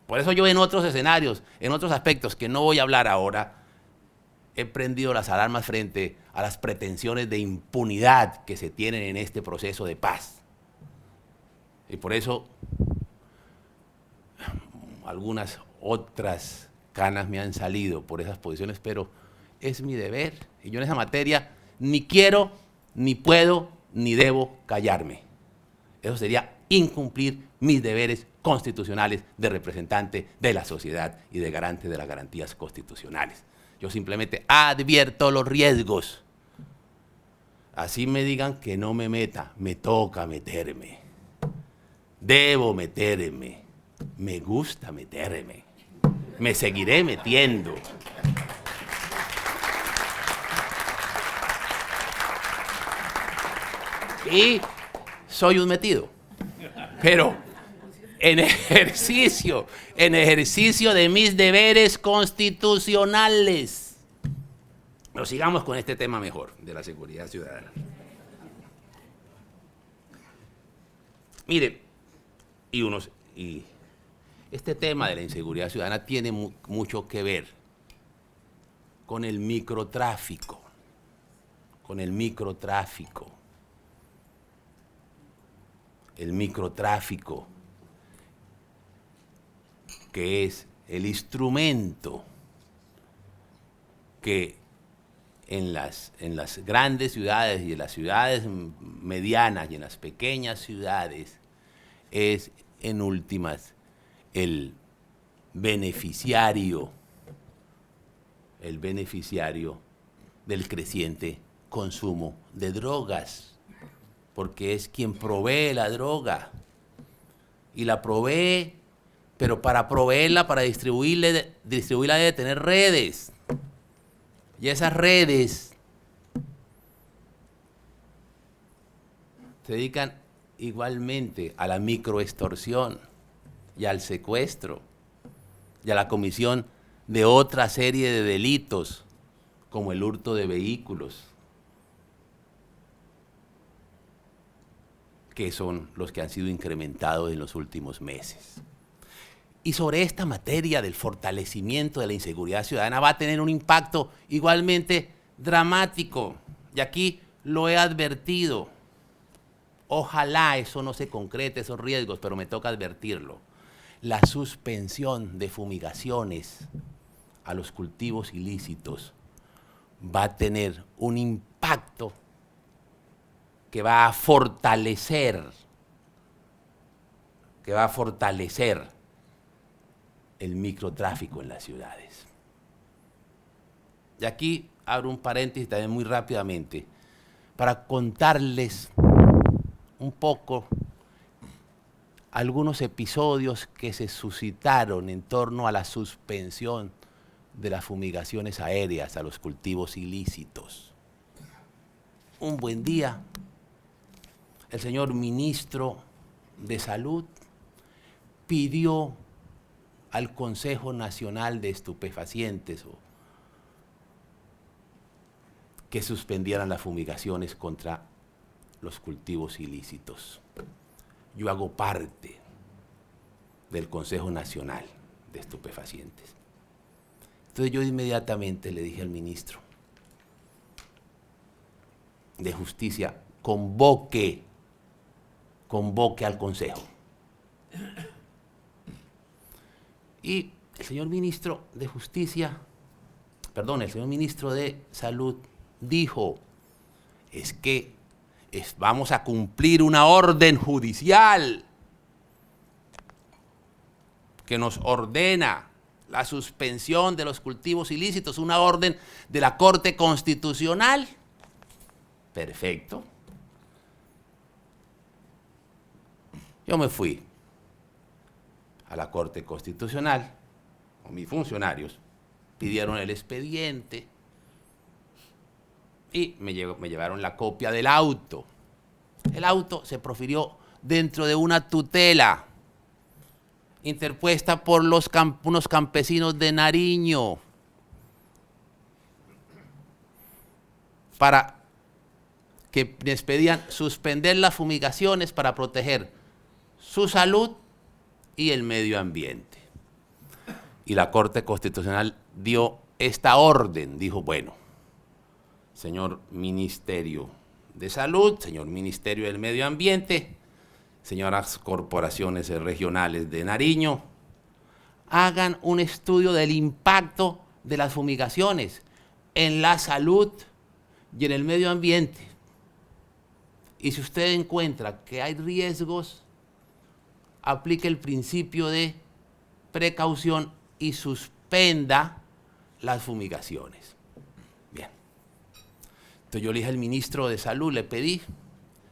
Por eso yo en otros escenarios, en otros aspectos que no voy a hablar ahora, he prendido las alarmas frente a las pretensiones de impunidad que se tienen en este proceso de paz. Y por eso algunas otras canas me han salido por esas posiciones, pero es mi deber. Y yo en esa materia ni quiero, ni puedo, ni debo callarme. Eso sería incumplir mis deberes constitucionales de representante de la sociedad y de garante de las garantías constitucionales. Yo simplemente advierto los riesgos. Así me digan que no me meta, me toca meterme. Debo meterme. Me gusta meterme. Me seguiré metiendo. Y soy un metido. Pero en ejercicio de mis deberes constitucionales. Pero sigamos con este tema mejor, de la seguridad ciudadana. Mire, y este tema de la inseguridad ciudadana tiene mucho que ver con el microtráfico, El microtráfico, que es el instrumento que en las grandes ciudades y en las ciudades medianas y en las pequeñas ciudades es, en últimas, el beneficiario del creciente consumo de drogas, porque es quien provee la droga, y la provee, pero para proveerla, para distribuirla debe tener redes, y esas redes se dedican igualmente a la microextorsión y al secuestro y a la comisión de otra serie de delitos, como el hurto de vehículos, que son los que han sido incrementados en los últimos meses. Y sobre esta materia del fortalecimiento de la inseguridad ciudadana va a tener un impacto igualmente dramático, y aquí lo he advertido. Ojalá eso no se concrete, esos riesgos, pero me toca advertirlo. La suspensión de fumigaciones a los cultivos ilícitos va a tener un impacto que va a fortalecer el microtráfico en las ciudades. Y aquí abro un paréntesis también muy rápidamente para contarles un poco algunos episodios que se suscitaron en torno a la suspensión de las fumigaciones aéreas a los cultivos ilícitos. Un buen día, el señor ministro de Salud pidió al Consejo Nacional de Estupefacientes que suspendieran las fumigaciones contra los cultivos ilícitos. Yo hago parte del Consejo Nacional de estupefacientes. Entonces yo inmediatamente le dije al ministro de Justicia, convoque al Consejo. Y el señor ministro de Justicia, perdón, el señor ministro de Salud dijo, es que vamos a cumplir una orden judicial que nos ordena la suspensión de los cultivos ilícitos, una orden de la Corte Constitucional. Perfecto. Yo me fui a la Corte Constitucional, con mis funcionarios, pidieron el expediente y me llevaron la copia del auto. El auto se profirió dentro de una tutela interpuesta por unos campesinos de Nariño para que les pedían suspender las fumigaciones para proteger su salud y el medio ambiente. Y la Corte Constitucional dio esta orden, dijo, bueno, señor Ministerio de Salud, señor Ministerio del Medio Ambiente, señoras corporaciones regionales de Nariño, hagan un estudio del impacto de las fumigaciones en la salud y en el medio ambiente. Y si usted encuentra que hay riesgos, aplique el principio de precaución y suspenda las fumigaciones. Bien. Entonces yo le dije al ministro de Salud, le pedí,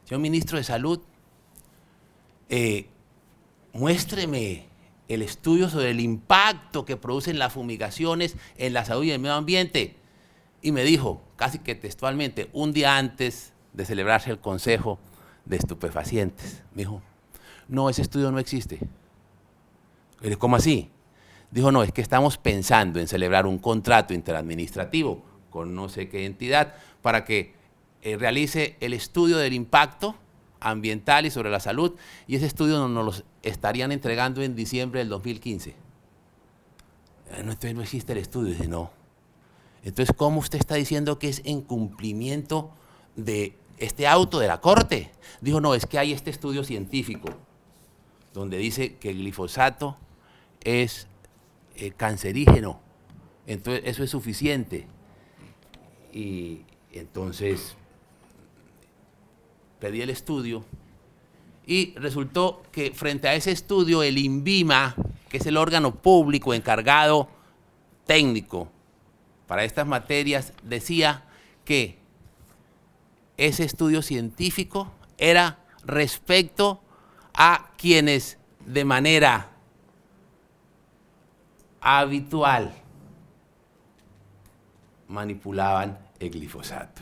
señor ministro de Salud, muéstreme el estudio sobre el impacto que producen las fumigaciones en la salud y el medio ambiente. Y me dijo, casi que textualmente, un día antes de celebrarse el Consejo de Estupefacientes, me dijo, no, ese estudio no existe. Le dije, ¿cómo así? Dijo, no, es que estamos pensando en celebrar un contrato interadministrativo con no sé qué entidad para que realice el estudio del impacto ambiental y sobre la salud, y ese estudio nos lo estarían entregando en diciembre del 2015. No, entonces no existe el estudio. Dice, no. Entonces, ¿cómo usted está diciendo que es en cumplimiento de este auto de la Corte? Dijo, no, es que hay este estudio científico donde dice que el glifosato es cancerígeno. Entonces, eso es suficiente. Y entonces pedí el estudio y resultó que frente a ese estudio el INVIMA, que es el órgano público encargado técnico para estas materias, decía que ese estudio científico era respecto a quienes de manera habitual manipulaban el glifosato.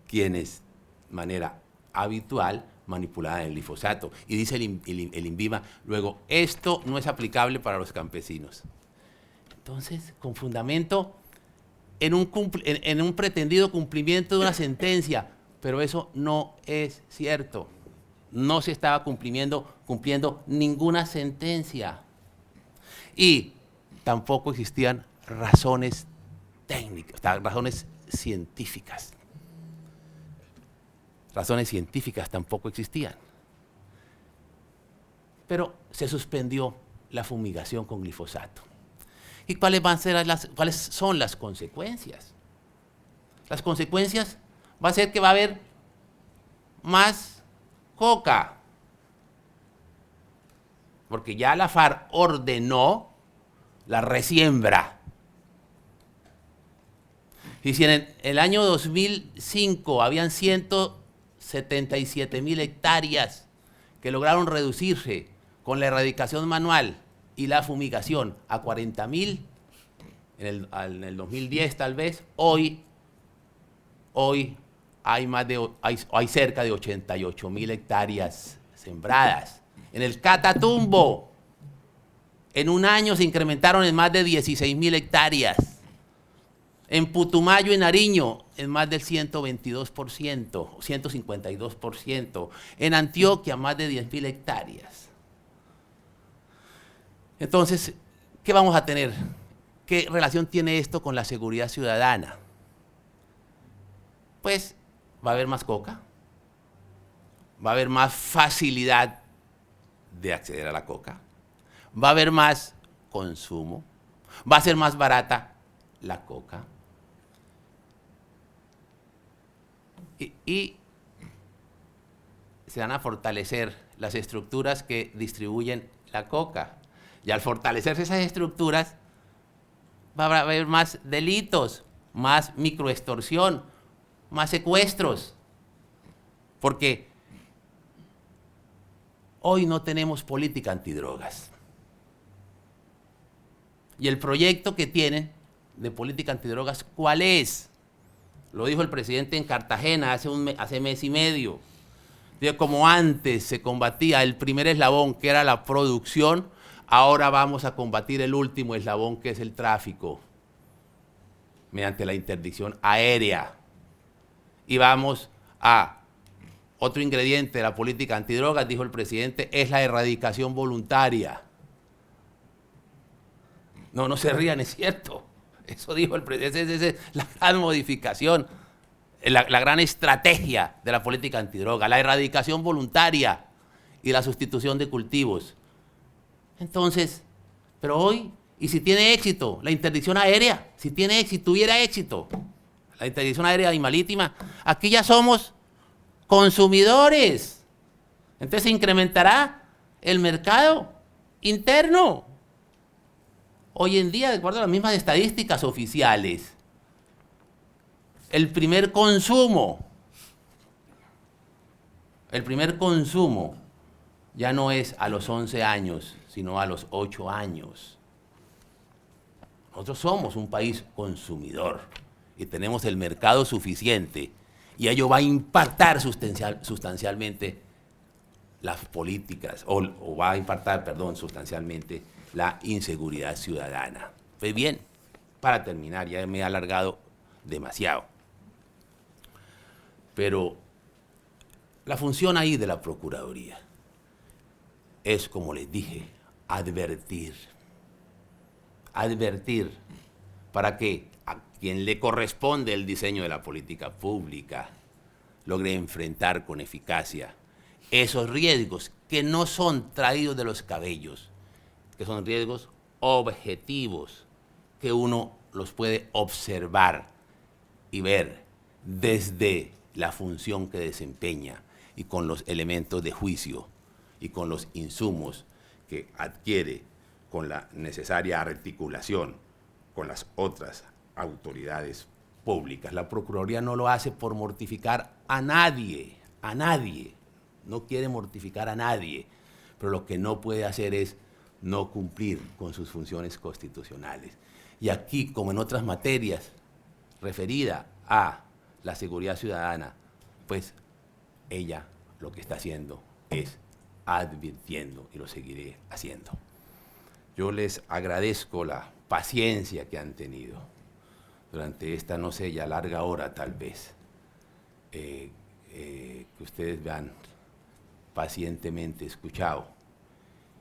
Quienes de manera habitual manipulaban el glifosato. Y dice el INVIMA, luego, esto no es aplicable para los campesinos. Entonces, con fundamento en un pretendido cumplimiento de una sentencia, pero eso no es cierto. No se estaba cumpliendo ninguna sentencia. Y tampoco existían razones técnicas, razones científicas. Razones científicas tampoco existían. Pero se suspendió la fumigación con glifosato. ¿Y cuáles son las consecuencias? Las consecuencias va a ser que va a haber más coca. Porque ya la FARC ordenó la resiembra. Y si en el año 2005 habían 177.000 hectáreas que lograron reducirse con la erradicación manual y la fumigación a 40.000 en el 2010 tal vez, hoy hay cerca de 88.000 hectáreas sembradas. En el Catatumbo, en un año se incrementaron en más de 16.000 hectáreas. En Putumayo y Nariño, en más del 122%, 152%. En Antioquia, más de 10.000 hectáreas. Entonces, ¿qué vamos a tener? ¿Qué relación tiene esto con la seguridad ciudadana? Pues va a haber más coca, va a haber más facilidad de acceder a la coca, va a haber más consumo, va a ser más barata la coca y se van a fortalecer las estructuras que distribuyen la coca. Y al fortalecerse esas estructuras, va a haber más delitos, más microextorsión, más secuestros. Porque hoy no tenemos política antidrogas. Y el proyecto que tienen de política antidrogas, ¿cuál es? Lo dijo el presidente en Cartagena hace mes y medio. Digo, como antes se combatía el primer eslabón, que era la producción, ahora vamos a combatir el último eslabón, que es el tráfico, mediante la interdicción aérea. Y vamos a otro ingrediente de la política antidrogas, dijo el presidente, es la erradicación voluntaria. No se rían, es cierto. Eso dijo el presidente, esa es la gran modificación, la gran estrategia de la política antidroga, la erradicación voluntaria y la sustitución de cultivos. Entonces, pero hoy, y si tiene éxito, la interdicción aérea, si tiene éxito, tuviera éxito, la interdicción aérea y marítima, aquí ya somos consumidores. Entonces se incrementará el mercado interno. Hoy en día, de acuerdo a las mismas estadísticas oficiales, el primer consumo ya no es a los 11 años, sino a los 8 años. Nosotros somos un país consumidor y tenemos el mercado suficiente y ello va a impactar sustancialmente las políticas, o va a impactar, perdón, sustancialmente la inseguridad ciudadana. Pues bien, para terminar, ya me he alargado demasiado. Pero la función ahí de la Procuraduría es, como les dije, advertir. Advertir para que a quien le corresponde el diseño de la política pública logre enfrentar con eficacia esos riesgos que no son traídos de los cabellos, que son riesgos objetivos, que uno los puede observar y ver desde la función que desempeña y con los elementos de juicio y con los insumos que adquiere con la necesaria articulación con las otras autoridades públicas. La Procuraduría no lo hace por mortificar a nadie, no quiere mortificar a nadie, pero lo que no puede hacer es no cumplir con sus funciones constitucionales. Y aquí, como en otras materias referida a la seguridad ciudadana, pues ella lo que está haciendo es advirtiendo, y lo seguiré haciendo. Yo les agradezco la paciencia que han tenido durante esta, no sé, ya larga hora tal vez, que ustedes me han pacientemente escuchado,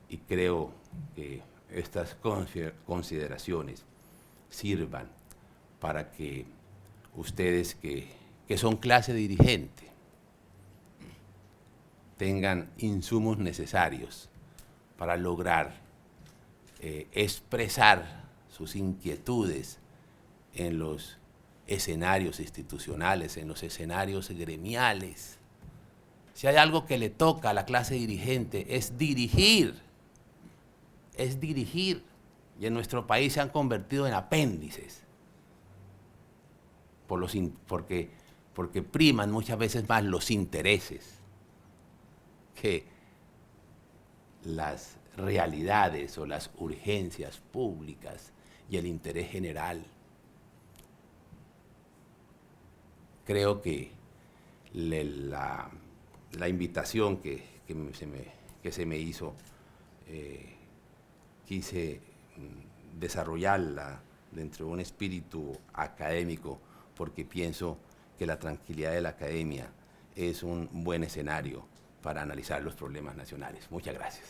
y creo que estas consideraciones sirvan para que ustedes que son clase dirigente tengan insumos necesarios para lograr expresar sus inquietudes en los escenarios institucionales, en los escenarios gremiales. Si hay algo que le toca a la clase dirigente es dirigir, y en nuestro país se han convertido en apéndices, porque priman muchas veces más los intereses que las realidades o las urgencias públicas y el interés general. Creo que la invitación que se me hizo, quise desarrollarla dentro de un espíritu académico, porque pienso que la tranquilidad de la academia es un buen escenario para analizar los problemas nacionales. Muchas gracias.